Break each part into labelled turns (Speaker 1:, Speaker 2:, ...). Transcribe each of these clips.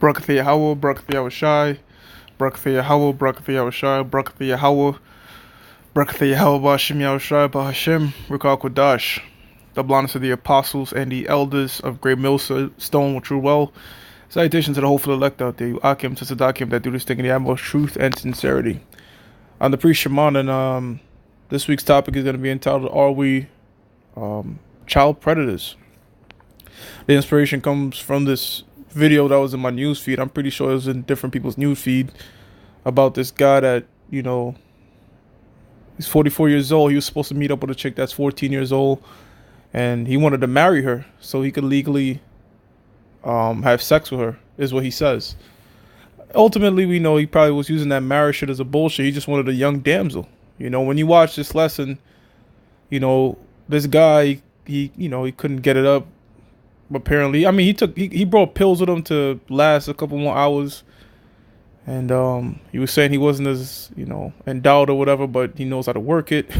Speaker 1: Barakatha Yahweh, Barakatha Yahushai, Barakatha Yahweh, Barakatha Yahushai, Barakatha Yahweh, Barakatha Yahweh, Ba'ashem Yahushai, Ba'ashem, Rikal Kodash, the blindness of the apostles and the elders of Great Millstone with true well. Salutations to the hopeful elect out there, you Akim to Sadakim that do this thing in the utmost truth and sincerity. I'm the priest Shaman, and this week's topic is going to be entitled, Are We Child Predators? The inspiration comes from this video that was in my news feed. I'm pretty sure it was in different people's news feed about this guy that, he's 44 years old. He was supposed to meet up with a chick that's 14 years old, and he wanted to marry her so he could legally have sex with her, is what he says. Ultimately, we know he probably was using that marriage shit as a bullshit. He just wanted a young damsel. When you watch this lesson, this guy, he couldn't get it up. Apparently, I mean, he brought pills with him to last a couple more hours, and he was saying he wasn't as endowed or whatever, but he knows how to work it.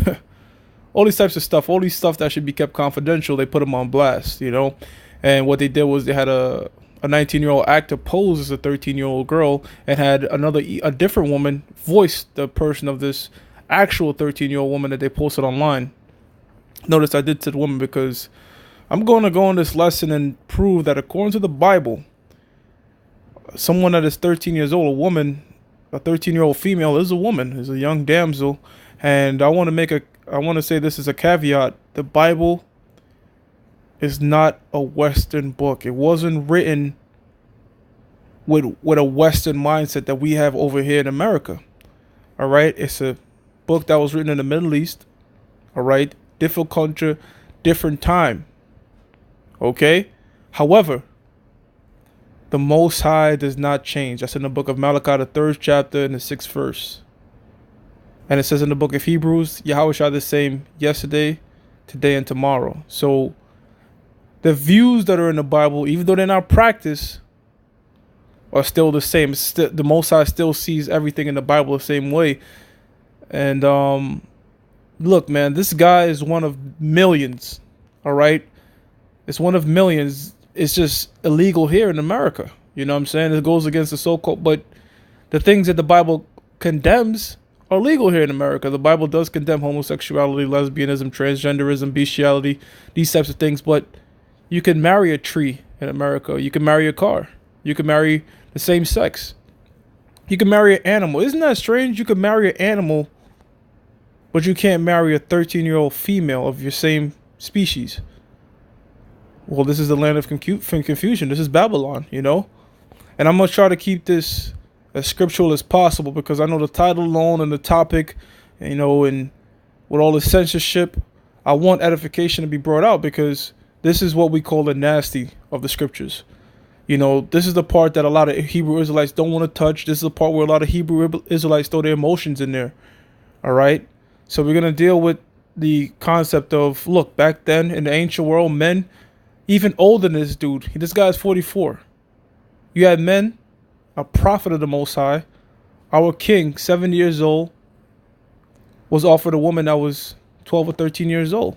Speaker 1: All these types of stuff, all these stuff that should be kept confidential, they put him on blast, And what they did was they had a 19-year-old actor pose as a 13-year-old girl and had a different woman voice the person of this actual 13-year-old woman that they posted online. Notice I did to the woman because I'm going to go on this lesson and prove that according to the Bible, someone that is 13 years old, a 13-year-old female is a woman, is a young damsel. And I want to say this is a caveat. The Bible is not a Western book. It wasn't written with a Western mindset that we have over here in America. All right. It's a book that was written in the Middle East. All right. Different culture, different time. Okay. However, the Most High does not change. That's in the book of Malachi, the 3rd chapter and the 6th verse. And it says in the book of Hebrews, Yahweh shall the same yesterday, today, and tomorrow. So the views that are in the Bible, even though they're not practiced, are still the same. The Most High still sees everything in the Bible the same way. And look, man, this guy is one of millions. All right. It's one of millions. It's just illegal here in America. You know what I'm saying? It goes against the so-called, but the things that the Bible condemns are legal here in America. The Bible does condemn homosexuality, lesbianism, transgenderism, bestiality, these types of things. But you can marry a tree in America. You can marry a car. You can marry the same sex. You can marry an animal. Isn't that strange? You can marry an animal, but you can't marry a 13-year-old female of your same species. Well, this is the land of confusion. This is Babylon, And I'm going to try to keep this as scriptural as possible because I know the title alone and the topic, and with all the censorship, I want edification to be brought out because this is what we call the nasty of the scriptures. This is the part that a lot of Hebrew Israelites don't want to touch. This is the part where a lot of Hebrew Israelites throw their emotions in there. All right. So we're going to deal with the concept of, look, back then in the ancient world, men, even older than this dude, this guy is 44. You had men, a prophet of the Most High, our king, 70 years old, was offered a woman that was 12 or 13 years old.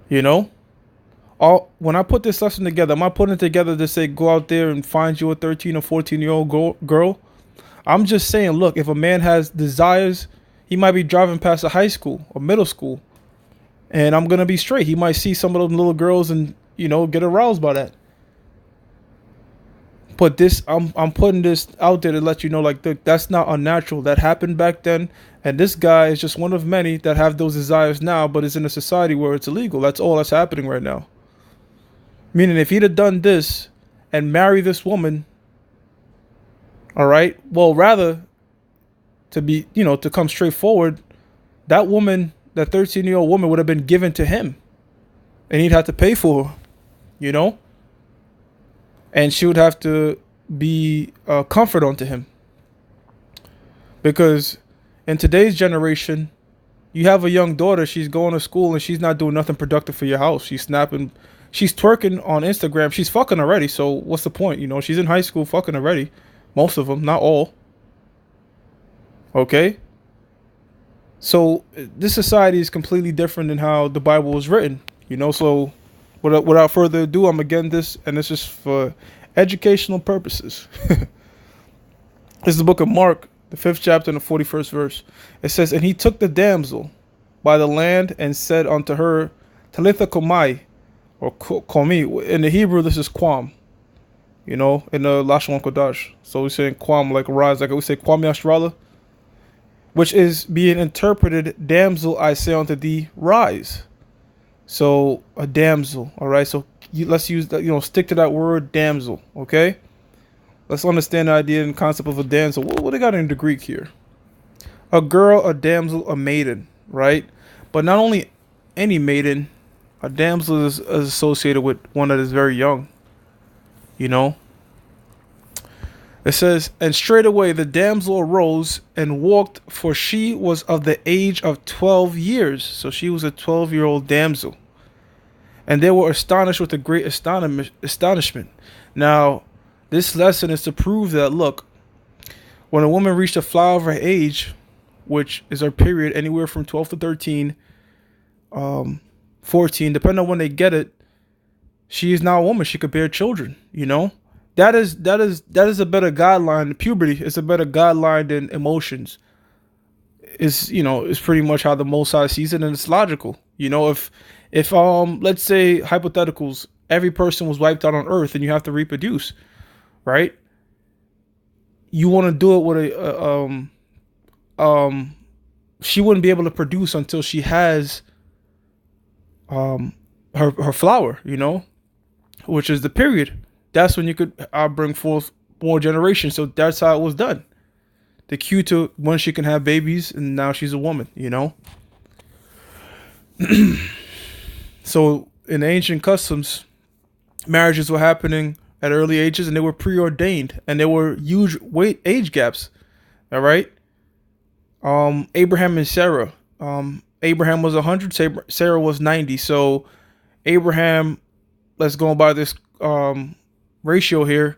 Speaker 1: When I put this lesson together, am I putting it together to say go out there and find you a 13 or 14-year-old girl? I'm just saying, look, if a man has desires, he might be driving past a high school or middle school, and I'm going to be straight. He might see some of those little girls and, get aroused by that. But I'm putting this out there to let you know, like, that's not unnatural. That happened back then. And this guy is just one of many that have those desires now, but it's in a society where it's illegal. That's all that's happening right now. Meaning if he'd have done this and marry this woman, all right, well, rather to be, to come straight forward, that woman, that 13-year-old woman would have been given to him and he'd have to pay for her, and she would have to be a comfort unto him. Because in today's generation, you have a young daughter, she's going to school and she's not doing nothing productive for your house. She's snapping, she's twerking on Instagram. She's fucking already. So what's the point? She's in high school fucking already. Most of them, not all. Okay? So this society is completely different than how the Bible was written. So without further ado, I'm again this, and this is for Educational purposes. This is the book of Mark, the 5th chapter and the 41st verse. It says, "And he took the damsel by the land and said unto her, Talitha komai, or komi. In the Hebrew, this is kwam. In the Lashon Kodash. So we're saying kwam, like rise, like we say kwam yashrala, which is being interpreted, damsel, I say unto thee, rise. So a damsel, all right? So let's use that, stick to that word damsel, okay? Let's understand the idea and concept of a damsel. What they got in the Greek here? A girl, a damsel, a maiden, right? But not only any maiden, a damsel is associated with one that is very young, It says, "And straightway the damsel arose and walked, for she was of the age of 12 years. So she was a 12-year-old damsel. And they were astonished with a great astonishment. Now, this lesson is to prove that, look, when a woman reached the flower of her age, which is her period, anywhere from 12 to 13, 14, depending on when they get it, she is now a woman. She could bear children, That is a better guideline. Puberty is a better guideline than emotions. Is pretty much how the Most High sees it, and it's logical. If let's say hypotheticals, every person was wiped out on Earth, and you have to reproduce, right? You want to do it with she wouldn't be able to produce until she has her flower, which is the period. That's when you could bring forth more generations. So that's how it was done. The cue to when she can have babies, and now she's a woman, So in ancient customs, marriages were happening at early ages, and they were preordained, and there were huge age gaps. All right. Abraham and Sarah. Abraham was 100, Sarah was 90. So Abraham, let's go by this ratio here.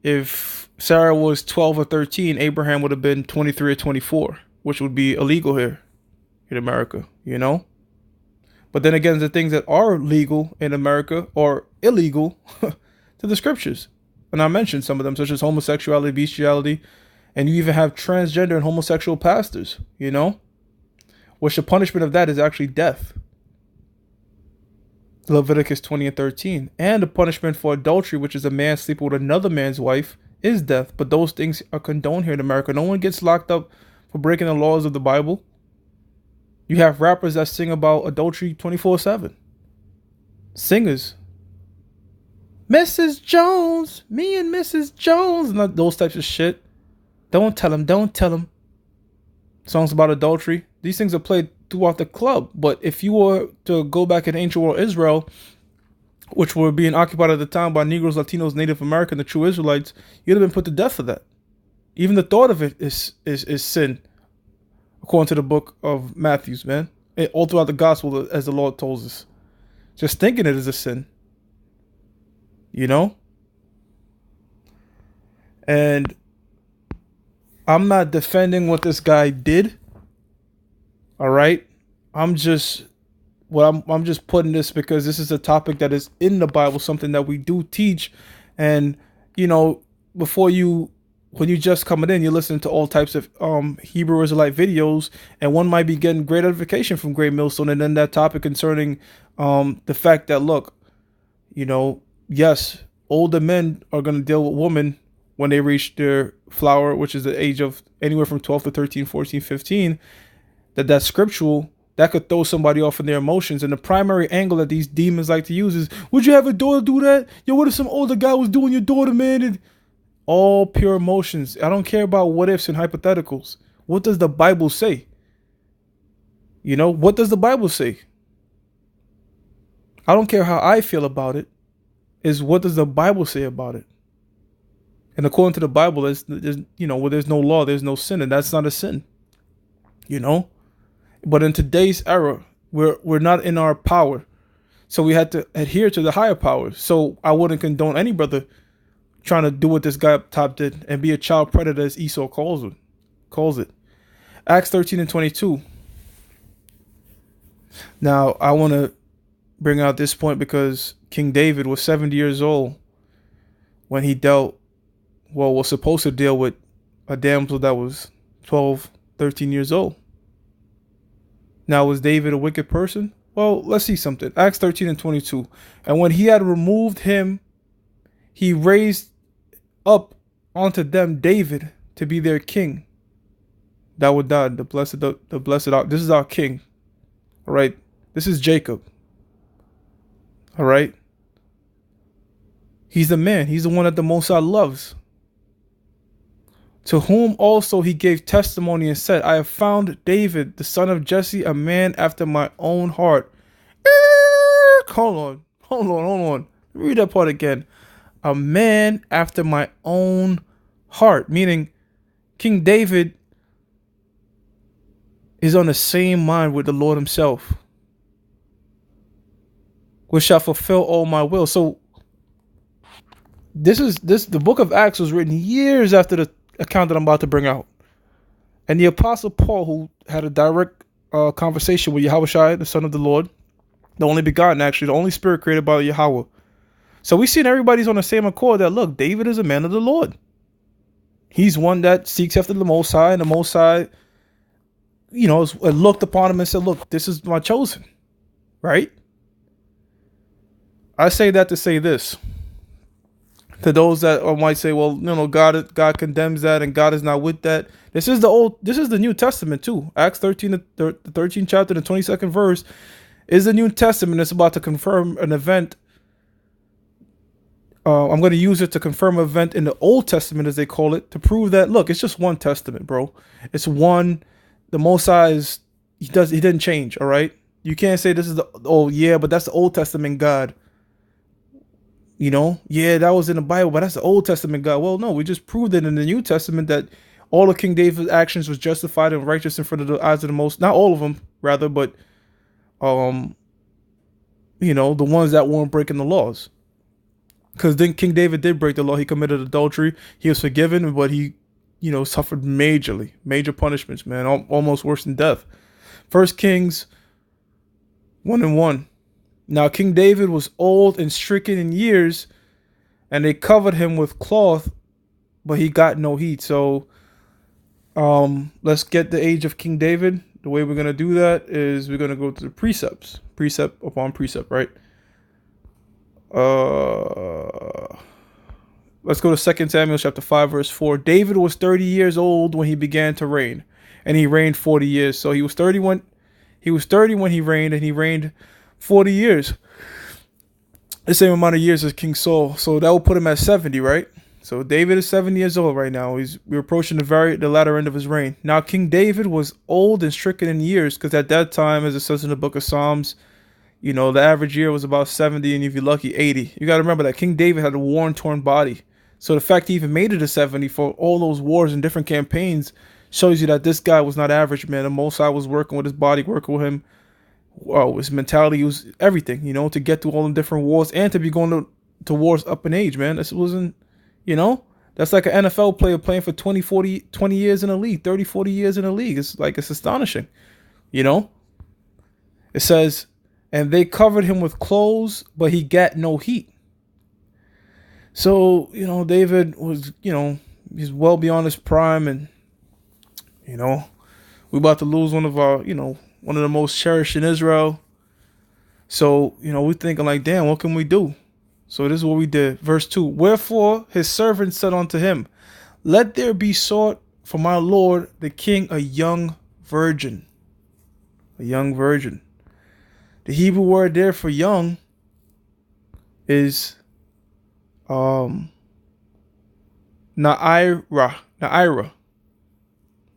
Speaker 1: If Sarah was 12 or 13, Abraham would have been 23 or 24, which would be illegal here in America, But then again, the things that are legal in America are illegal to the scriptures. And I mentioned some of them, such as homosexuality, bestiality, and you even have transgender and homosexual pastors, which the punishment of that is actually death. Leviticus 20 and 13. And the punishment for adultery, which is a man sleeping with another man's wife, is death. But those things are condoned here in America. No one gets locked up for breaking the laws of the Bible. You have rappers that sing about adultery 24/7. Singers. Mrs. Jones, me and Mrs. Jones, not those types of shit. Don't tell him. Songs about adultery. These things are played throughout the club. But if you were to go back in ancient world Israel, which were being occupied at the time by Negroes, Latinos, Native American, the true Israelites, you'd have been put to death for that. Even the thought of it is sin, according to the book of Matthew, man. All throughout the gospel, as the Lord tells us. Just thinking it is a sin. And I'm not defending what this guy did. All right. I'm just putting this because this is a topic that is in the Bible, something that we do teach. And, when you just coming in, you're listening to all types of Hebrew Israelite videos, and one might be getting great edification from Great Millstone. And then that topic concerning the fact that, look, yes, older men are going to deal with women when they reach their flower, which is the age of anywhere from 12 to 13, 14, 15, that's scriptural, that could throw somebody off in their emotions. And the primary angle that these demons like to use is, would you have a daughter do that? Yo, what if some older guy was doing your daughter, man? And all pure emotions. I don't care about what ifs and hypotheticals. What does the Bible say? What does the Bible say? I don't care how I feel about it. Is what does the Bible say about it? And according to the Bible, there's where there's no law, there's no sin, and that's not a sin. But in today's era, we're not in our power, so we had to adhere to the higher power. So I wouldn't condone any brother trying to do what this guy up top did and be a child predator, as Esau calls it. Acts 13 and 22. Now I want to bring out this point because King David was 70 years old when he dealt, well, was supposed to deal with a damsel that was 12, 13 years old. Now, was David a wicked person? Well, let's see something. Acts 13 and 22. And when he had removed him, he raised up unto them David to be their king. That would die. The blessed, this is our king. All right. This is Jacob. All right. He's the man. He's the one that the Most High loves. To whom also he gave testimony and said, I have found David, the son of Jesse, a man after my own heart. Hold on. Read that part again. A man after my own heart. Meaning King David is on the same mind with the Lord himself, which shall fulfill all my will. So the book of Acts was written years after the account that I'm about to bring out. And the apostle Paul, who had a direct conversation with Yahushua, the son of the Lord, the only begotten, actually, the only spirit created by Yahweh. So we seen everybody's on the same accord that, look, David is a man of the Lord. He's one that seeks after the Most High, and the Most High, looked upon him and said, look, this is my chosen, right? I say that to say this. To those that might say, well, God condemns that and God is not with that. This is the New Testament too. Acts 13, the 13th chapter, the 22nd verse is the New Testament. It's about to confirm an event. I'm going to use it to confirm an event in the Old Testament, as they call it, to prove that, look, it's just one testament, bro. It's one. The Most High he didn't change. All right. You can't say this is but that's the Old Testament God. That was in the Bible, but that's the Old Testament God. Well, no, we just proved it in the New Testament that all of King David's actions was justified and righteous in front of the eyes of the Most. Not all of them, rather, but the ones that weren't breaking the laws. Because then King David did break the law. He committed adultery. He was forgiven, but he, suffered major punishments, man, almost worse than death. 1 Kings 1:1. Now King David was old and stricken in years, and they covered him with cloth, but he got no heat. So let's get the age of King David. The way we're going to do that is we're going to go to the precepts, precept upon precept, right? Let's go to 2 Samuel chapter 5, verse 4. David was 30 years old when he began to reign, and he reigned 40 years. So he was 30 when he reigned, and he reigned 40 years. The same amount of years as King Saul. So that will put him at 70, right? So David is 70 years old right now. We're approaching the latter end of his reign. Now King David was old and stricken in years, because at that time, as it says in the book of Psalms, the average year was about 70, and if you're lucky, 80. You got to remember that King David had a worn-torn body. So the fact he even made it to 70 for all those wars and different campaigns shows you that this guy was not average, man. The Most High was working with his body, working with him. Wow, his mentality was everything, to get through all the different wars and to be going to wars up in age, man. This wasn't, that's like an NFL player playing for 20 years in the league, 30, 40 years in the league. It's astonishing, It says, and they covered him with clothes, but he got no heat. So, David was, he's well beyond his prime, and, we're about to lose one of our, one of the most cherished in Israel. So, we're thinking like, damn, what can we do? So this is what we did. Verse 2. Wherefore his servant said unto him, let there be sought for my lord the king a young virgin. A young virgin. The Hebrew word there for young is Na'ira. That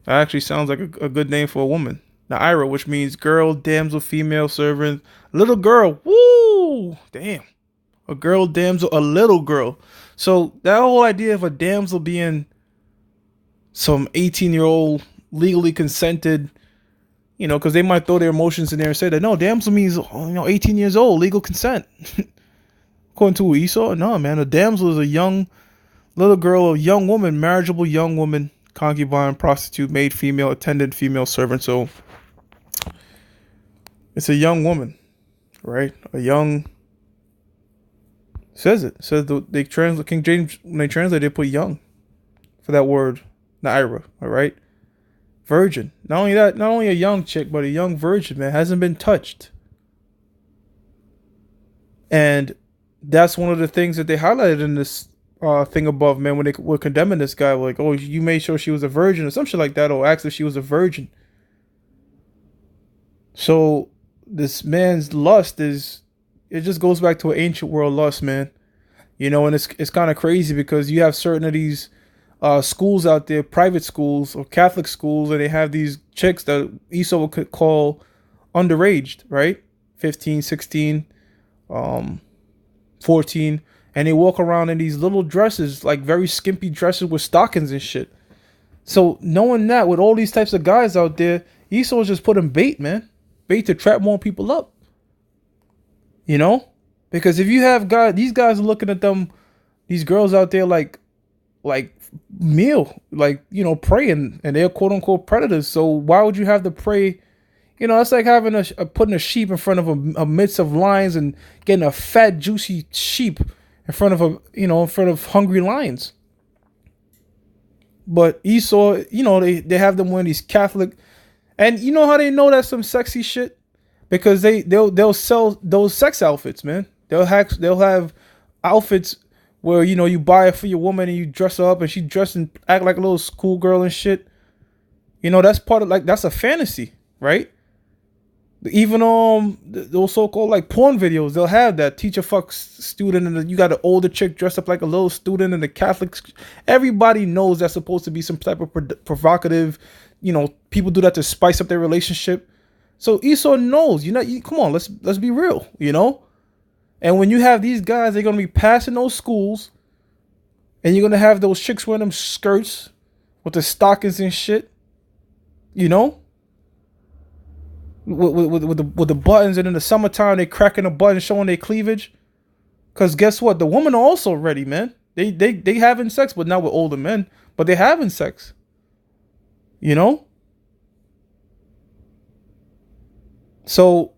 Speaker 1: actually sounds like a good name for a woman. Na'ira, which means girl, damsel, female, servant, little girl. Woo! Damn. A girl, damsel, a little girl. So that whole idea of a damsel being some 18-year-old legally consented, because they might throw their emotions in there and say that, no, damsel means, 18 years old, legal consent. According to Esau, no, man, a damsel is a young little girl, a young woman, marriageable young woman, concubine, prostitute, maid, female, attendant, female servant. So it's a young woman, right? A young Says it. Says they translate King James when they translate they put young for that word, naira. All right, virgin. Not only that, not only a young chick, but a young virgin, man, hasn't been touched. And that's one of the things that they highlighted in this thing above, man, when they were condemning this guy, like, oh, you made sure she was a virgin or some shit like that, or asked if she was a virgin. So this man's lust is, it just goes back to an ancient world lust, man. You know, and it's kind of crazy because you have certain of these schools out there, private schools or Catholic schools, and they have these chicks that Esau would call underaged, right? 15, 16, 14, and they walk around in these little dresses, like very skimpy dresses with stockings and shit. So knowing that with all these types of guys out there, Esau's just putting bait, man. Bait to trap more people up. You know? Because if you have guys, these guys are looking at them, these girls out there like meal, like, you know, prey, and they're quote unquote predators. So why would you have the prey? You know, it's like having putting a sheep in front of a midst of lions and getting a fat, juicy sheep in front of in front of hungry lions. But Esau, you know, they have them wearing these Catholic, and you know how they know that's some sexy shit? Because they'll sell those sex outfits, man. They'll have outfits where, you know, you buy it for your woman and you dress her up and she dress and act like a little schoolgirl and shit. You know, that's part of, like, that's a fantasy, right? Even those so-called like porn videos, they'll have that teacher fucks student, and you got an older chick dressed up like a little student in the Catholic. Everybody knows that's supposed to be some type of provocative. You know, people do that to spice up their relationship. So Esau knows, come on, let's be real, you know. And when you have these guys, they're gonna be passing those schools, and you're gonna have those chicks wearing them skirts with the stockings and shit, you know. With the buttons, and in the summertime they cracking the buttons, showing their cleavage. Cause guess what? The women are also ready, man. They having sex, but not with older men, but they having sex. You know? So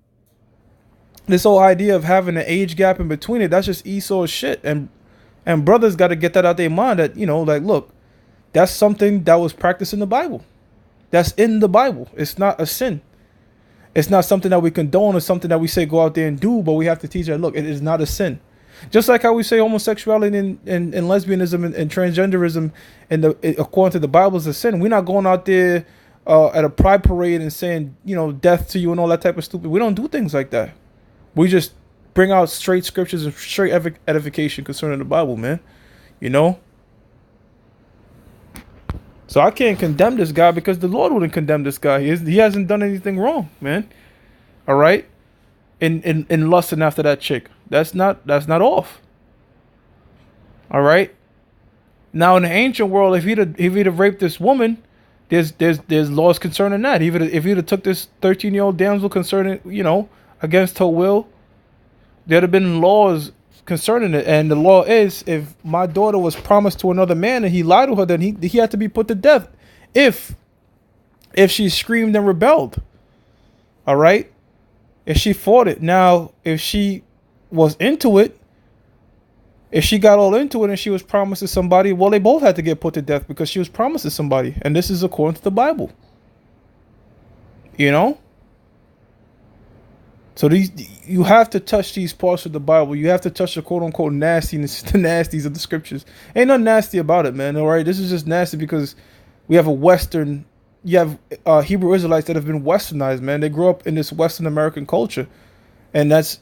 Speaker 1: this whole idea of having an age gap in between it, that's just Esau's shit. And brothers gotta get that out their mind that, you know, like, look, that's something that was practiced in the Bible. That's in the Bible. It's not a sin. It's not something that we condone or something that we say go out there and do, but we have to teach that, look, it is not a sin. Just like how we say homosexuality and lesbianism and transgenderism according to the Bible is a sin. We're not going out there at a pride parade and saying, you know, death to you and all that type of stupid. We don't do things like that. We just bring out straight scriptures and straight edification concerning the Bible, man. You know? So I can't condemn this guy because the Lord wouldn't condemn this guy. He hasn't done anything wrong, man. All right? In lusting after that chick. That's not off. All right? Now in the ancient world, if he'd have raped this woman, there's laws concerning that. If he'd have took this 13-year-old damsel concerning, you know, against her will, there'd have been laws concerning it. And the law is, if my daughter was promised to another man and he lied to her, then he had to be put to death if she screamed and rebelled. All right? If she fought it. Now, if she was into it, if she got all into it and she was promised to somebody, well, they both had to get put to death because she was promised to somebody. And this is according to the Bible. You know? So you have to touch these parts of the Bible. You have to touch the quote unquote nastiness, the nasties of the scriptures. Ain't nothing nasty about it, man. All right, this is just nasty because we have you have Hebrew Israelites that have been westernized, man. They grew up in this Western American culture, and that's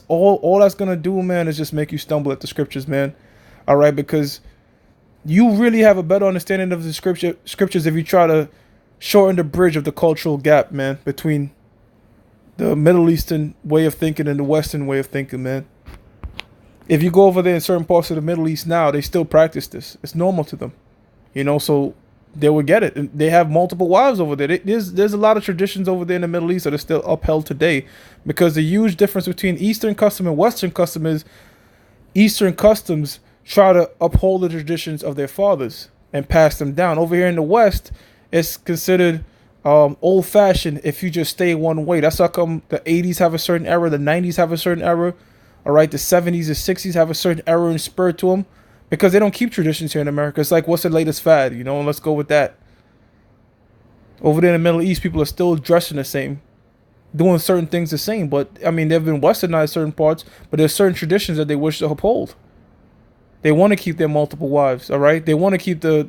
Speaker 1: all that's gonna do, man, is just make you stumble at the scriptures, man. All right, because you really have a better understanding of the scriptures if you try to shorten the bridge of the cultural gap, man, between the Middle Eastern way of thinking and the Western way of thinking, man. If you go over there in certain parts of the Middle East now, they still practice this. It's normal to them, you know. So they will get it. And they have multiple wives over there. There's a lot of traditions over there in the Middle East that are still upheld today, because the huge difference between Eastern custom and Western custom is Eastern customs try to uphold the traditions of their fathers and pass them down. Over here in the West, it's considered old-fashioned if you just stay one way. That's how come the 80s have a certain era, the 90s have a certain era. All right, the 70s, the 60s have a certain era and spirit to them because they don't keep traditions here in America. It's like, what's the latest fad, you know? And let's go with that. Over there in the Middle East, people are still dressing the same, doing certain things the same. But I mean, they've been westernized certain parts, but there's certain traditions that they wish to uphold. They want to keep their multiple wives. All right, they want to keep the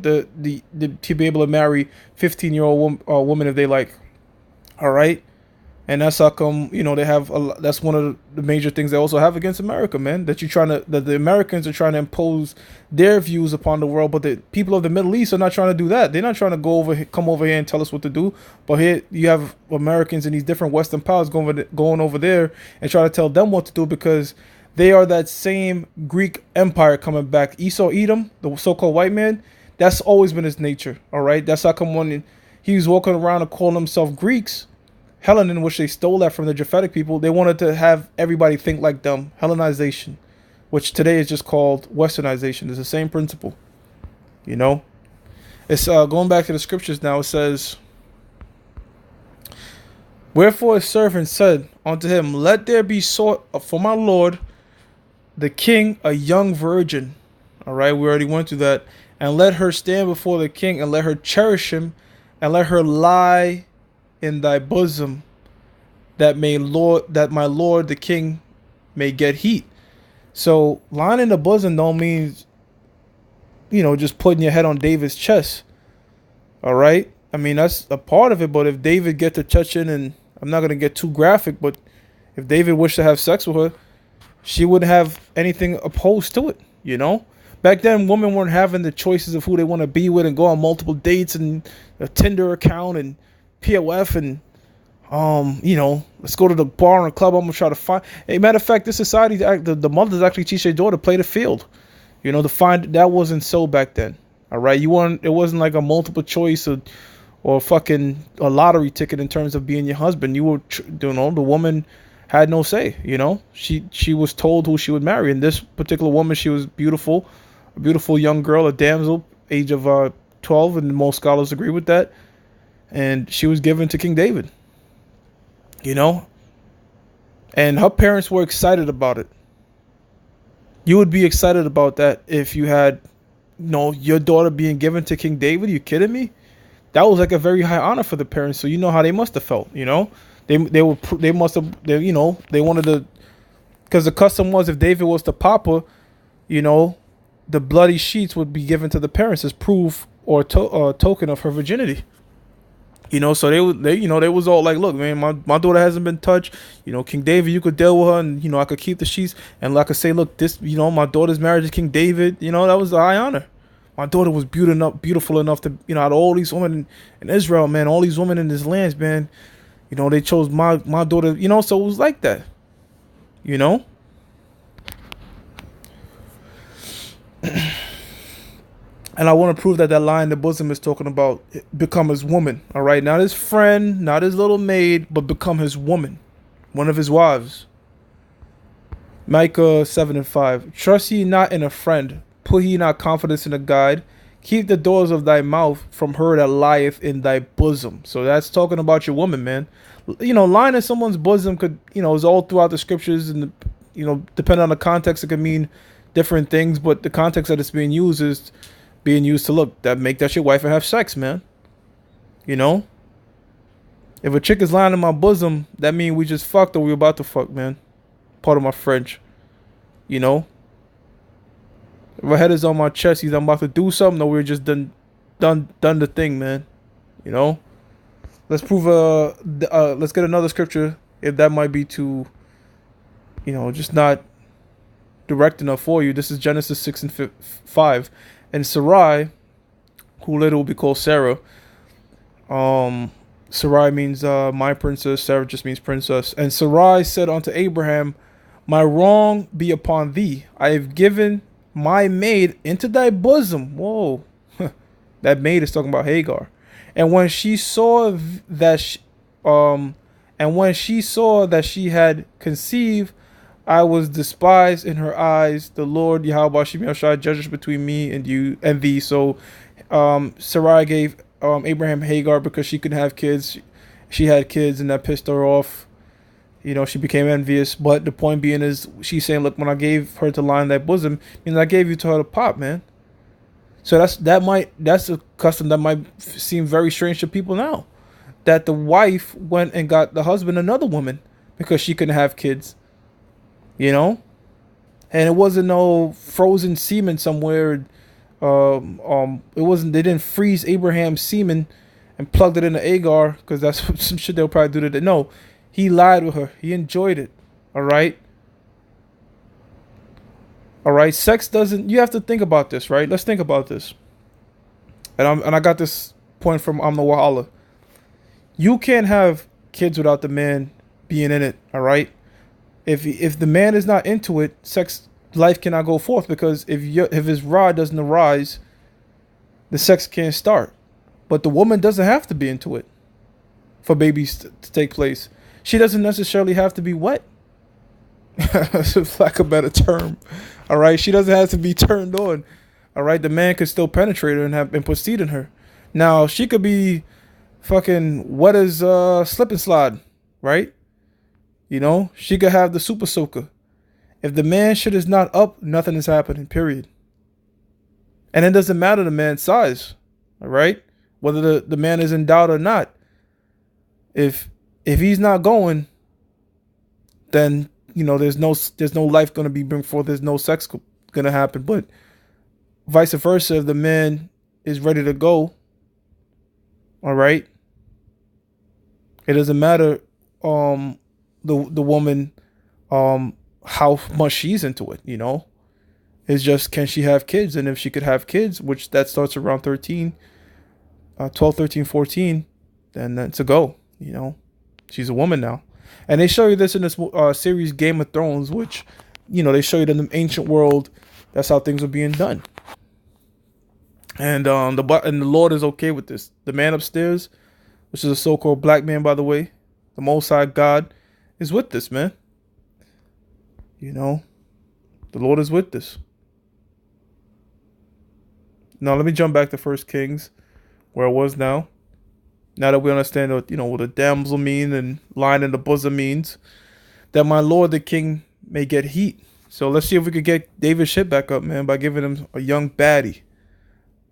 Speaker 1: to be able to marry 15-year-old woman if they like. All right, and that's how come, you know, they have that's one of the major things they also have against America, man. That the Americans are trying to impose their views upon the world, but the people of the Middle East are not trying to do that. They're not trying to come over here and tell us what to do. But here you have Americans and these different Western powers going over there and try to tell them what to do because they are that same Greek empire coming back. Esau Edom, the so-called white man, that's always been his nature. All right, that's how come when he was walking around and calling himself Greeks, Hellenin, which they stole that from the Japhetic people, they wanted to have everybody think like them. Hellenization, which today is just called Westernization. It's the same principle. You know? It's going back to the scriptures now. It says, wherefore his servant said unto him, let there be sought for my Lord the king a young virgin. All right, we already went through that. And let her stand before the king, and let her cherish him, and let her lie in thy bosom, that my lord the king may get heat. So lying in the bosom don't mean, you know, just putting your head on David's chest. All right, I mean that's a part of it. But if David get to touching, and I'm not gonna get too graphic, but if David wished to have sex with her, she wouldn't have anything opposed to it. You know, back then women weren't having the choices of who they want to be with and go on multiple dates and a Tinder account and POF and you know, let's go to the bar and club. I'm gonna try to find. Hey, matter of fact, this society, the mothers actually teach their daughter to play the field. You know, to find that wasn't so back then. All right, it wasn't like a multiple choice or fucking a lottery ticket in terms of being your husband. You were, you know, the woman had no say. You know, she was told who she would marry. And this particular woman, she was beautiful, a beautiful young girl, a damsel, age of 12, and most scholars agree with that. And she was given to King David, you know, and her parents were excited about it. You would be excited about that if you had, you know, your daughter being given to King David. You kidding me? That was like a very high honor for the parents. So you know how they must have felt, you know, they must have, you know, they wanted to, because the custom was if David was the papa, you know, the bloody sheets would be given to the parents as proof or token of her virginity. You know, so they was all like, look, man, my daughter hasn't been touched. You know, King David, you could deal with her, and you know, I could keep the sheets, and I could say, look, this, you know, my daughter's married to King David. You know, that was a high honor. My daughter was beautiful enough to, you know, out of all these women in Israel, man, all these women in this land, man, you know, they chose my daughter. You know, so it was like that. You know. And I want to prove that lie in the bosom is talking about become his woman. All right. Not his friend, not his little maid, but become his woman. One of his wives. Micah 7:5. Trust ye not in a friend. Put ye not confidence in a guide. Keep the doors of thy mouth from her that lieth in thy bosom. So that's talking about your woman, man. You know, lying in someone's bosom could, you know, is all throughout the scriptures. And, you know, depending on the context, it could mean different things. But the context that it's being used is being used to look that make that your wife and have sex, man. You know, if a chick is lying in my bosom, that means we just fucked or we about to fuck, man. Part of my French. You know, if her head is on my chest, either I'm about to do something or we're just done the thing, man. You know, let's prove let's get another scripture if that might be too, you know, just not direct enough for you. This is Genesis 6:5. And Sarai, who later will be called Sarah, Sarai means my princess, Sarah just means princess. And Sarai said unto Abraham, my wrong be upon thee. I have given my maid into thy bosom. Whoa. That maid is talking about Hagar. And when she saw that she had conceived, I was despised in her eyes. The Lord Yahweh Shai judges between me and you and thee. So Sarai gave Abraham Hagar because she could have kids. She had kids, and that pissed her off. She became envious. But the point being is, she's saying, look, when I gave her to line that bosom, means I gave you to her to pop, man. So that's a custom that might seem very strange to people now. That the wife went and got the husband another woman because she couldn't have kids, you know? And it wasn't no frozen semen somewhere. It wasn't. They didn't freeze Abraham's semen and plugged it into Agar because that's some shit they'll probably do to that. No, he lied with her. He enjoyed it. All right. All right. Sex doesn't. You have to think about this, right? Let's think about this. And I got this point from Amna Wahala. You can't have kids without the man being in it. All right. If the man is not into it, sex life cannot go forth because if his rod doesn't arise, the sex can't start. But the woman doesn't have to be into it for babies to take place. She doesn't necessarily have to be wet, for lack of a better term. All right, she doesn't have to be turned on. All right, the man could still penetrate her and put seed in her. Now she could be fucking wet as slip and slide, right? She could have the super soaker. If the man shit is not up, nothing is happening, period. And it doesn't matter the man's size, all right? Whether the man is endowed or not. If he's not going, then there's no life gonna be bring forth. There's no sex gonna happen. But vice versa, if the man is ready to go, all right, it doesn't matter the woman how much she's into it. It's just, can she have kids? And if she could have kids, which that starts around 13, 12, 13, 14, then that's a go. She's a woman now. And they show you this in this series Game of Thrones, which they show you that in the ancient world, that's how things were being done. And the Lord is okay with this. The man upstairs, which is a so-called black man, by the way, the Most High God, is with this, man. The Lord is with this. Now let me jump back to First Kings, where I was now. Now that we understand what what a damsel means and lying in the bosom means, that my lord the king may get heat. So let's see if we could get David's shit back up, man, by giving him a young baddie.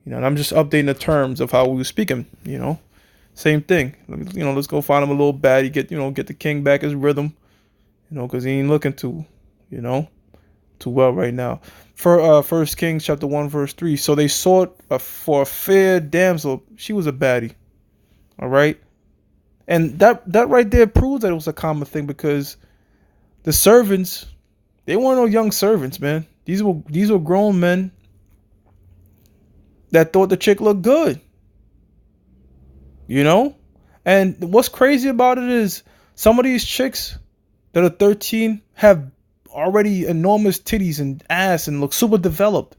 Speaker 1: And I'm just updating the terms of how we were speaking. Same thing. Let's go find him a little baddie. Get the king back his rhythm. Because he ain't looking too well right now. For First Kings chapter 1 verse 3. So they sought for a fair damsel. She was a baddie. All right. And that right there proves that it was a common thing, because the servants, they weren't no young servants, man. These were grown men that thought the chick looked good. And what's crazy about it is some of these chicks that are 13 have already enormous titties and ass and look super developed,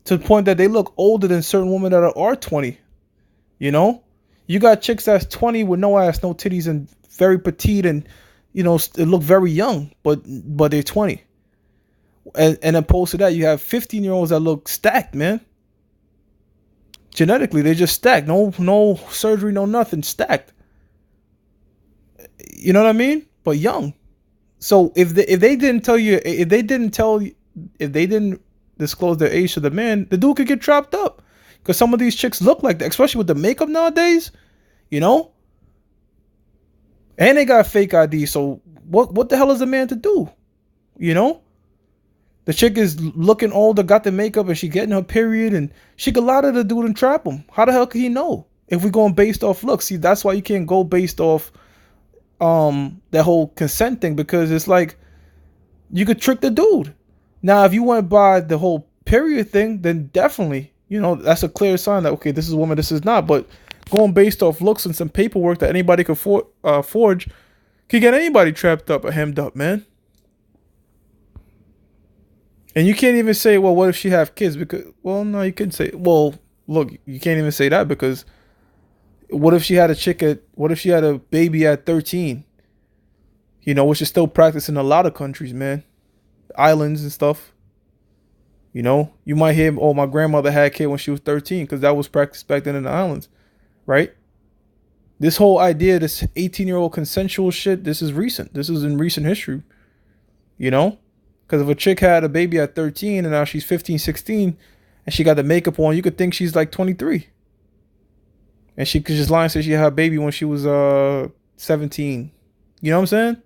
Speaker 1: to the point that they look older than certain women that are 20. You got chicks that's 20 with no ass, no titties, and very petite, and it look very young, but they're 20. And opposed to that, you have 15-year-olds that look stacked, man. Genetically, they just stacked. No surgery, no nothing, stacked. You know what I mean? But young. So if they didn't disclose their age to the man, the dude could get trapped up. Because some of these chicks look like that, especially with the makeup nowadays, And they got fake ID. So what the hell is a man to do? The chick is looking older, got the makeup, and she getting her period, and she could lie to the dude and trap him. How the hell could he know? If we're going based off looks, see, that's why you can't go based off that whole consent thing, because it's like you could trick the dude. Now, if you went by the whole period thing, then definitely, that's a clear sign that, okay, this is a woman, this is not. But going based off looks and some paperwork that anybody could forge can get anybody trapped up or hemmed up, man. And you can't even say, well, what if she have kids? Because, well, no, you couldn't say, well, look, you can't even say that, because what if she had a baby at 13? Which is still practiced in a lot of countries, man. Islands and stuff. You might hear, oh, my grandmother had a kid when she was 13, because that was practiced back then in the islands, right? This whole idea, this 18-year-old consensual shit, this is recent. This is in recent history, you know? Because if a chick had a baby at 13 and now she's 15, 16, and she got the makeup on, you could think she's like 23. And she could just lie and say she had a baby when she was 17. You know what I'm saying?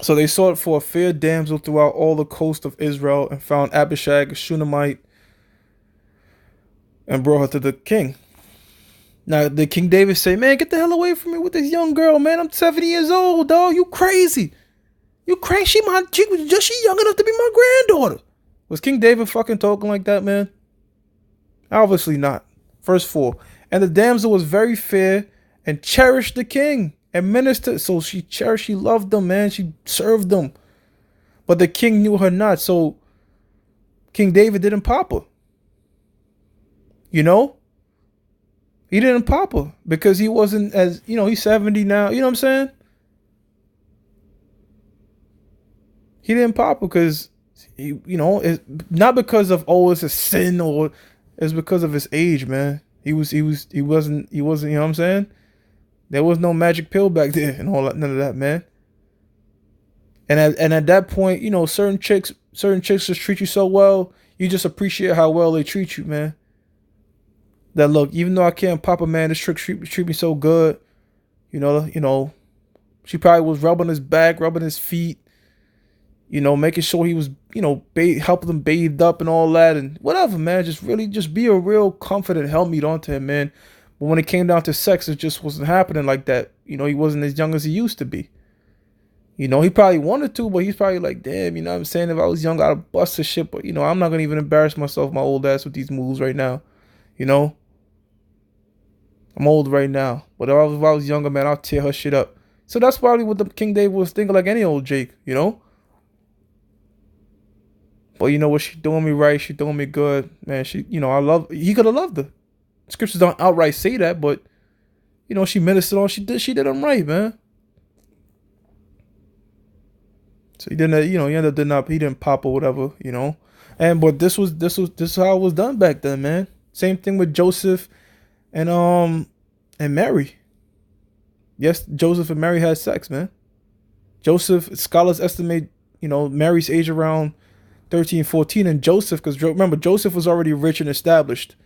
Speaker 1: So they sought for a fair damsel throughout all the coast of Israel and found Abishag, a Shunammite, and brought her to the king. Now, did King David say, man, get the hell away from me with this young girl, man. I'm 70 years old, dog. You crazy. You crazy. She young enough to be my granddaughter. Was King David fucking talking like that, man? Obviously not. Verse 4. And the damsel was very fair and cherished the king and ministered. So she loved them, man. She served them. But the king knew her not. So King David didn't pop her. You know? He didn't pop her because he wasn't as, he's 70 now. You know what I'm saying? He didn't pop her because, it's not because of, it's a sin, or it's because of his age, man. He wasn't, you know what I'm saying? There was no magic pill back there and all that, none of that, man. And at that point, certain chicks just treat you so well, you just appreciate how well they treat you, man. That look, even though I can't pop a man, this trick treat me so good. She probably was rubbing his back, rubbing his feet, making sure he was, helping him bathed up and all that and whatever, man. Just be a real confident helpmeet onto him, man. But when it came down to sex, it just wasn't happening like that. He wasn't as young as he used to be. He probably wanted to, but he's probably like, damn, you know what I'm saying? If I was young, I'd bust this shit. But, I'm not going to even embarrass myself, my old ass, with these moves right now. I'm old right now. But if I was younger, man, I'll tear her shit up. So that's probably what the King David was thinking, like any old Jake, But you know what? She doing me right. She doing me good. Man, he could have loved her. Scriptures don't outright say that, but, she ministered on, she did him right, man. So he didn't, he ended up he didn't pop or whatever, but this is how it was done back then, man. Same thing with Joseph and Mary. Yes, Joseph and Mary had sex, man. Joseph, scholars estimate, Mary's age around 13, 14, and Joseph, because remember, Joseph was already rich and established.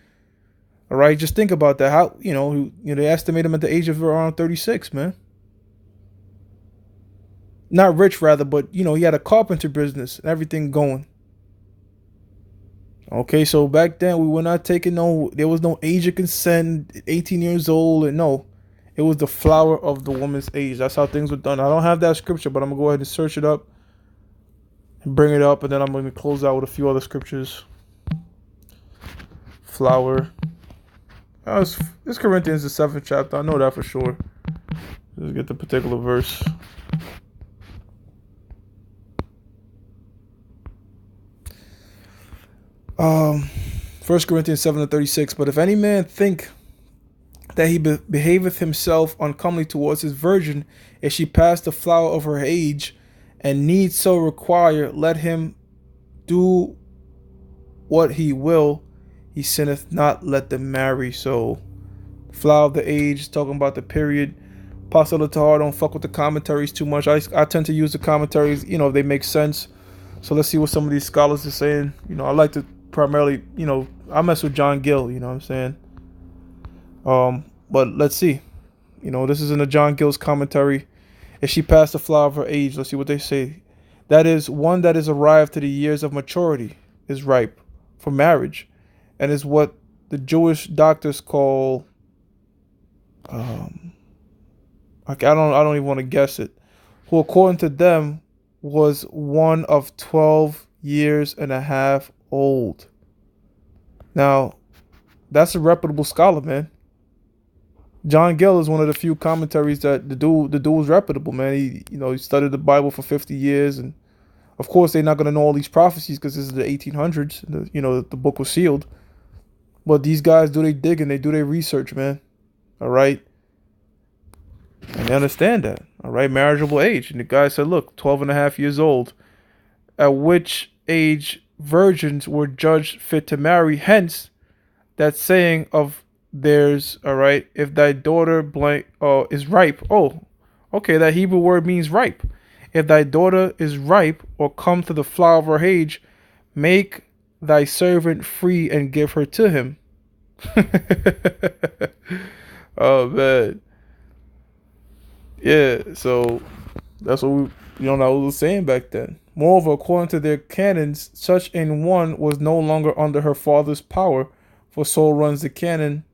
Speaker 1: All right, just think about that. How, they estimate him at the age of around 36, man. Not rich, rather, but, he had a carpenter business and everything going. Okay, so back then, we were not taking there was no age of consent, 18 years old, and no. It was the flower of the woman's age. That's how things were done. I don't have that scripture, but I'm going to go ahead and search it up and bring it up, and then I'm going to close out with a few other scriptures. Flower. This Corinthians, the 7th chapter. I know that for sure. Let's get the particular verse. First Corinthians 7:36. But if any man think that he behaveth himself uncomely towards his virgin, if she pass the flower of her age, and need so require, let him do what he will. He sinneth not, let them marry. So, flower of the age, talking about the period. Apostle Tahar, don't fuck with the commentaries too much. I tend to use the commentaries, if they make sense. So let's see what some of these scholars are saying. I like to primarily, I mess with John Gill, you know what I'm saying? But let's see. This is in the John Gill's commentary. If she passed the flower of her age, let's see what they say. That is, one that is arrived to the years of maturity is ripe for marriage, and is what the Jewish doctors call, I don't even want to guess it, who according to them was one of 12 years and a half old. Now, that's a reputable scholar, man. John Gill is one of the few commentaries that the dude was reputable, man. He studied the Bible for 50 years, and of course they're not going to know all these prophecies because this is the 1800s. The book was sealed. But these guys do their digging, they do their research, man. All right, and they understand that. All right, marriageable age, and the guy said, look, 12 and a half years old, at which age virgins were judged fit to marry. Hence, that saying of there's all right. If thy daughter blank is ripe. Oh, okay. That Hebrew word means ripe. If thy daughter is ripe or come to the flower of her age, make thy servant free and give her to him. Oh man, yeah. So that's what that was saying back then. Moreover, according to their canons, such an one was no longer under her father's power, for so runs the canon.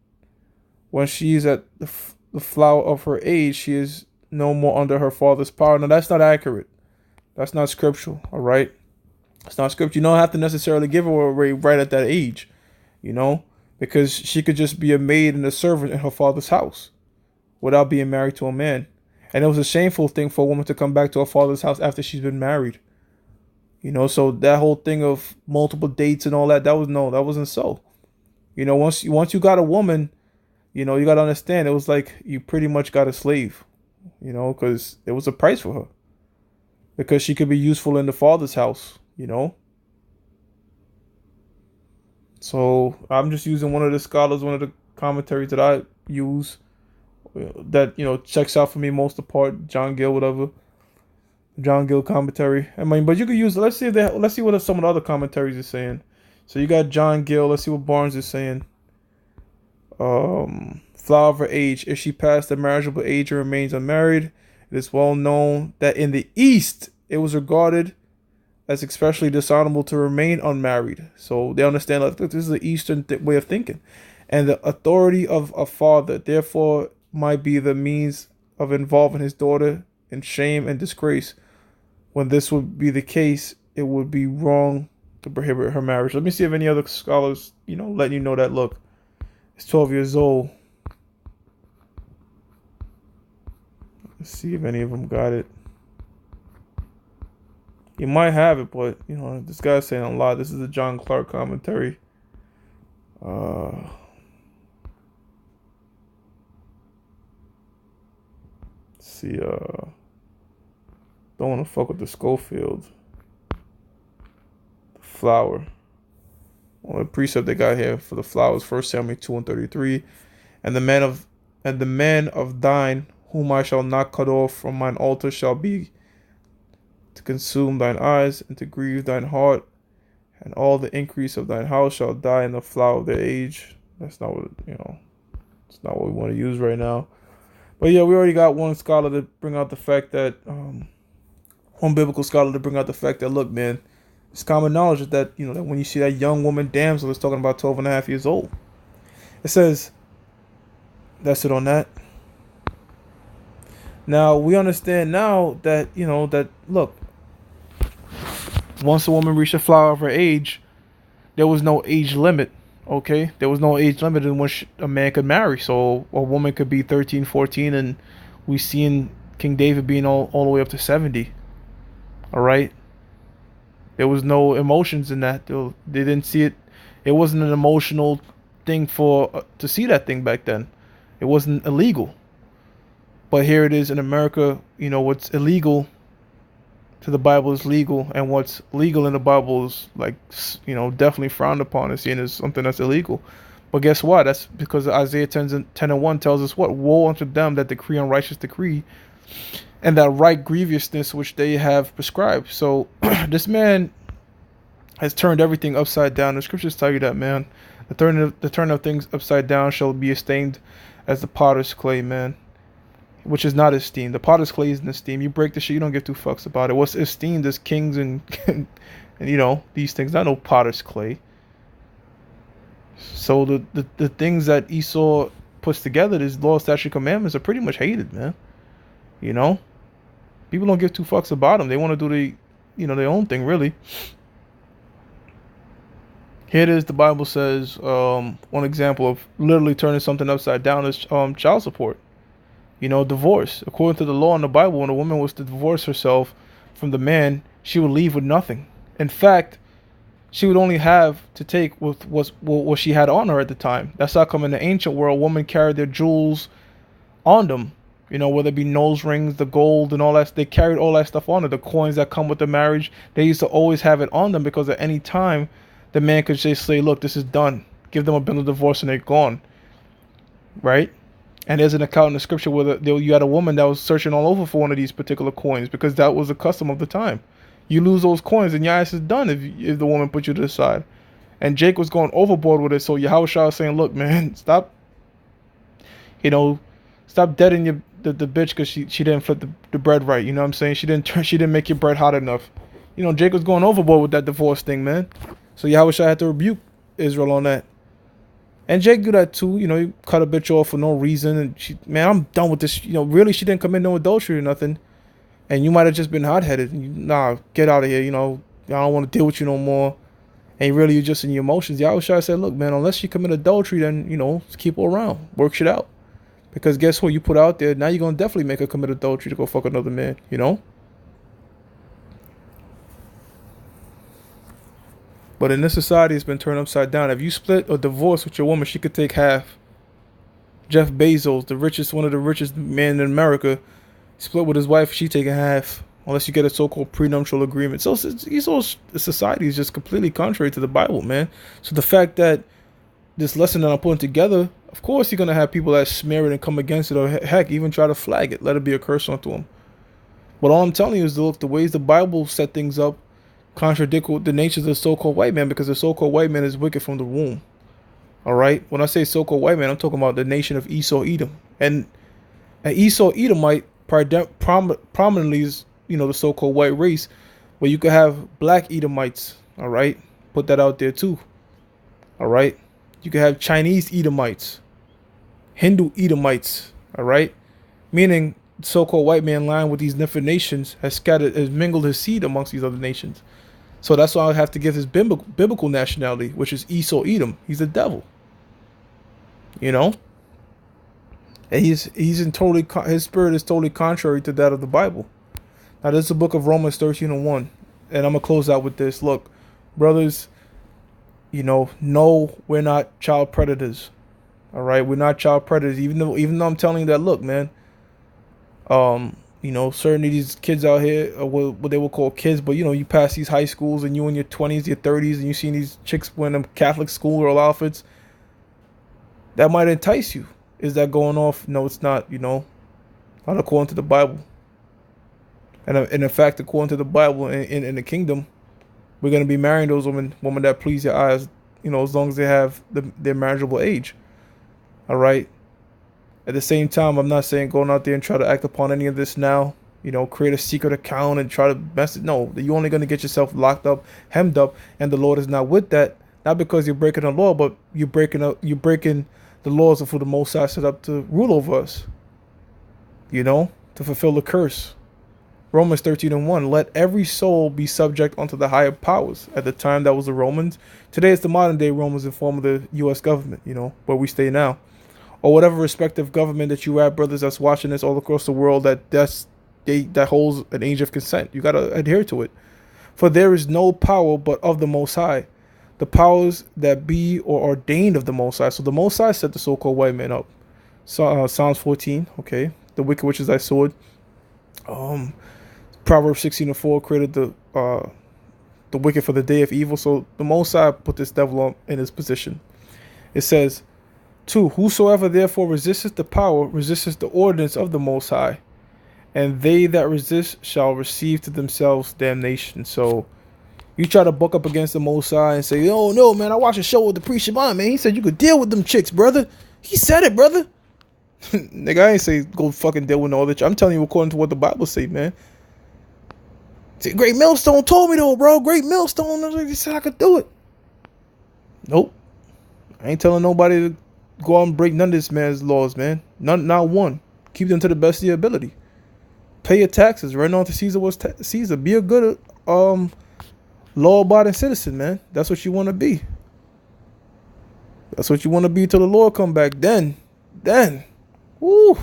Speaker 1: When she is at the flower of her age, she is no more under her father's power. Now that's not accurate. That's not scriptural. All right, it's not scripture. You don't have to necessarily give her away right at that age, because she could just be a maid and a servant in her father's house without being married to a man. And it was a shameful thing for a woman to come back to her father's house after she's been married. So that whole thing of multiple dates and all that, that wasn't so. Once you got a woman, you got to understand it was like you pretty much got a slave, because there was a price for her. Because she could be useful in the father's house. So I'm just using one of the scholars, one of the commentaries that I use that checks out for me most of the part. John Gill, whatever. John Gill commentary. I mean, but you could use. Let's see what some of the other commentaries are saying. So you got John Gill. Let's see what Barnes is saying. Flower of her age. If she passed the marriageable age and remains unmarried, it is well known that in the East it was regarded as especially dishonorable to remain unmarried. So they understand that this is the Eastern way of thinking, and the authority of a father therefore might be the means of involving his daughter in shame and disgrace. When this would be the case, it would be wrong to prohibit her marriage. Let me see if any other scholars, letting you know that, look, it's 12 years old. Let's see if any of them got it. You might have it, but, this guy's saying a lot. This is the John Clark commentary. Let's see, don't want to fuck with the Schofield. The flower. Only precept they got here for the flowers, 1 Samuel 2:33. And the man of thine, whom I shall not cut off from mine altar, shall be to consume thine eyes and to grieve thine heart, and all the increase of thine house shall die in the flower of their age. That's not what it's not what we want to use right now. But yeah, we already got one scholar to bring out the fact that one biblical scholar to bring out the fact that, look, man, it's common knowledge that that when you see that young woman damsel, it's talking about 12 and a half years old. It says, that's it on that. Now we understand now that that, look, once a woman reached the flower of her age, there was no age limit. Okay, there was no age limit in which a man could marry. So a woman could be 13, 14, and we seen King David being all the way up to 70. All right. There was no emotions in that. They didn't see it. It wasn't an emotional thing for to see that thing back then. It wasn't illegal. But here it is in America. What's illegal to the Bible is legal, and what's legal in the Bible is definitely frowned upon and seen as something that's illegal. But guess what? That's because Isaiah 10:1 tells us what? Woe unto them that decree unrighteous decree, and that right grievousness which they have prescribed. So this man has turned everything upside down. The scriptures tell you that, man. The turn of things upside down shall be esteemed as the potter's clay, man. Which is not esteemed. The potter's clay isn't esteemed. You break the shit, you don't give two fucks about it. What's esteemed is kings and these things. Not no potter's clay. So the things that Esau puts together, these law, statute, commandments, are pretty much hated, man. People don't give two fucks about them. They want to do their own thing, really. Here it is. The Bible says one example of literally turning something upside down is child support. Divorce. According to the law in the Bible, when a woman was to divorce herself from the man, she would leave with nothing. In fact, she would only have to take with what she had on her at the time. That's how come in the ancient world, women carried their jewels on them. Whether it be nose rings, the gold, and all that. They carried all that stuff on them. The coins that come with the marriage, they used to always have it on them, because at any time, the man could just say, look, this is done. Give them a bill of divorce and they're gone. right? And there's an account in the scripture where you had a woman that was searching all over for one of these particular coins because that was the custom of the time. You lose those coins and your ass is done if the woman put you to the side. And Jake was going overboard with it, so Yahushua was saying, look, man, stop, you know, stop deading the bitch because she didn't flip the bread right. You know what I'm saying? She didn't make your bread hot enough. You know, Jake was going overboard with that divorce thing, man. So Yahushua had to rebuke Israel on that. And Jake do that too. You know, he cut a bitch off for no reason. And man, I'm done with this. You know, really, she didn't commit no adultery or nothing. And you might have just been hot-headed. Nah, get out of here. You know, I don't want to deal with you no more. And really, you're just in your emotions. Yahushua said, look, man, unless she commit adultery, then, you know, just keep her around. Work shit out. Because guess what? You put out there, now you're going to definitely make her commit adultery to go fuck another man, you know? But in this society, it's been turned upside down. If you split or divorce with your woman, she could take half. Jeff Bezos, one of the richest men in America, split with his wife, she taking half. Unless you get a so-called prenuptial agreement. So society is just completely contrary to the Bible, man. So the fact that this lesson that I'm putting together, of course you're going to have people that smear it and come against it, or heck, even try to flag it. Let it be a curse unto them. But all I'm telling you is, look, the ways the Bible set things up contradict the natures of the so-called white man, because the so-called white man is wicked from the womb. All right? When I say so-called white man, I'm talking about the nation of Esau, Edom. And Esau, Edomite prominently is, you know, the so-called white race, where you could have black Edomites. All right? Put that out there too. All right? You could have Chinese Edomites, Hindu Edomites. All right? Meaning, so-called white man line with these different nations has mingled his seed amongst these other nations. So that's why I have to give his biblical nationality, which is Esau Edom. He's the devil. You know? And he's in his spirit is totally contrary to that of the Bible. Now, this is the book of Romans 13:1. And I'm going to close out with this. Look, brothers, you know, no, we're not child predators. All right? We're not child predators. Even though I'm telling you that, look, man, you know, certainly these kids out here are what they will call kids, but, you know, you pass these high schools and you in your 20s, your 30s, and you see these chicks wearing them Catholic schoolgirl outfits. That might entice you. Is that going off? No, it's not, you know, not according to the Bible. And in fact, according to the Bible, in the kingdom, we're going to be marrying those women that please your eyes, you know, as long as they have their marriageable age. All right. At the same time, I'm not saying going out there and try to act upon any of this now. You know, create a secret account and try to mess it. No, you're only going to get yourself locked up, hemmed up, and the Lord is not with that. Not because you're breaking the law, but you're breaking the laws of who the Most High set up to rule over us. You know, to fulfill the curse. Romans 13:1. Let every soul be subject unto the higher powers. At the time, that was the Romans. Today, it's the modern day Romans in form of the U.S. government. You know, where we stay now. Or whatever respective government that you have, brothers that's watching this all across the world, that holds an age of consent. You got to adhere to it. For there is no power but of the Most High. The powers that be or ordained of the Most High. So the Most High set the so-called white man up. So, Psalms 14, okay. The wicked which is thy sword. Proverbs 16:4 created the wicked for the day of evil. So the Most High put this devil in his position. It says, 2. Whosoever therefore resisteth the power, resisteth the ordinance of the Most High, and they that resist shall receive to themselves damnation. So you try to buck up against the Most High and say, oh no, man, I watched a show with the priest Shaban, man. He said you could deal with them chicks, brother. He said it, brother. Nigga, I ain't say go fucking deal with all that. I'm telling you according to what the Bible say, man. See, Great Millstone told me though, bro. Great Millstone, he said I could do it. Nope. I ain't telling nobody to go out and break none of this man's laws, man. Not one. Keep them to the best of your ability. Pay your taxes. Run on to Caesar what's Caesar. Be a good law-abiding citizen, man. That's what you want to be. That's what you want to be till the Lord come back. Then, woo.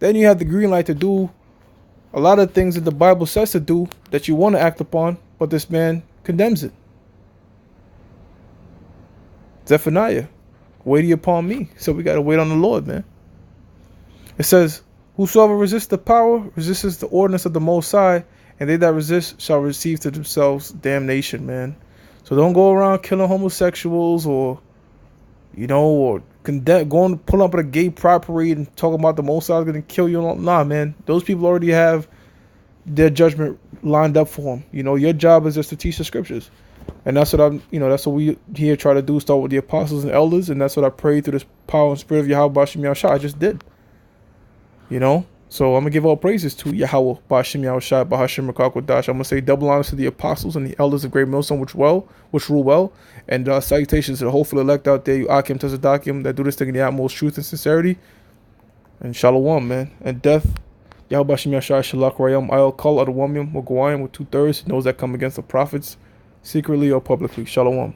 Speaker 1: Then you have the green light to do a lot of things that the Bible says to do that you want to act upon, but this man condemns it. Zephaniah. Wait ye upon me. So we got to wait on the Lord, man. It says, whosoever resists the power, resists the ordinance of the Most High, and they that resist shall receive to themselves damnation, man. So don't go around killing homosexuals or going pull up at a gay pride parade and talking about the Most High is gonna kill you. Nah, man, those people already have their judgment lined up for them. You know, your job is just to teach the scriptures, and that's what that's what we here try to do. Start with the apostles and elders, and that's what I prayed through this power and spirit of Yahweh Bashim Yahushua. I just did, you know. So I'm gonna give all praises to Yahweh Bashim Yahushua Bahashim Rakakwadash. I'm gonna say double honors to the apostles and the elders of Great Millstone, which rule well, and salutations to the hopeful elect out there, you Akim Tazadakim, that do this thing in the utmost truth and sincerity. And Shalom, man. And death, Yahweh Bashim Yahushua Shalak Rayam I'll call Adawamium Wagawayim with 2/3, those that come against the prophets, secretly or publicly. Shalom.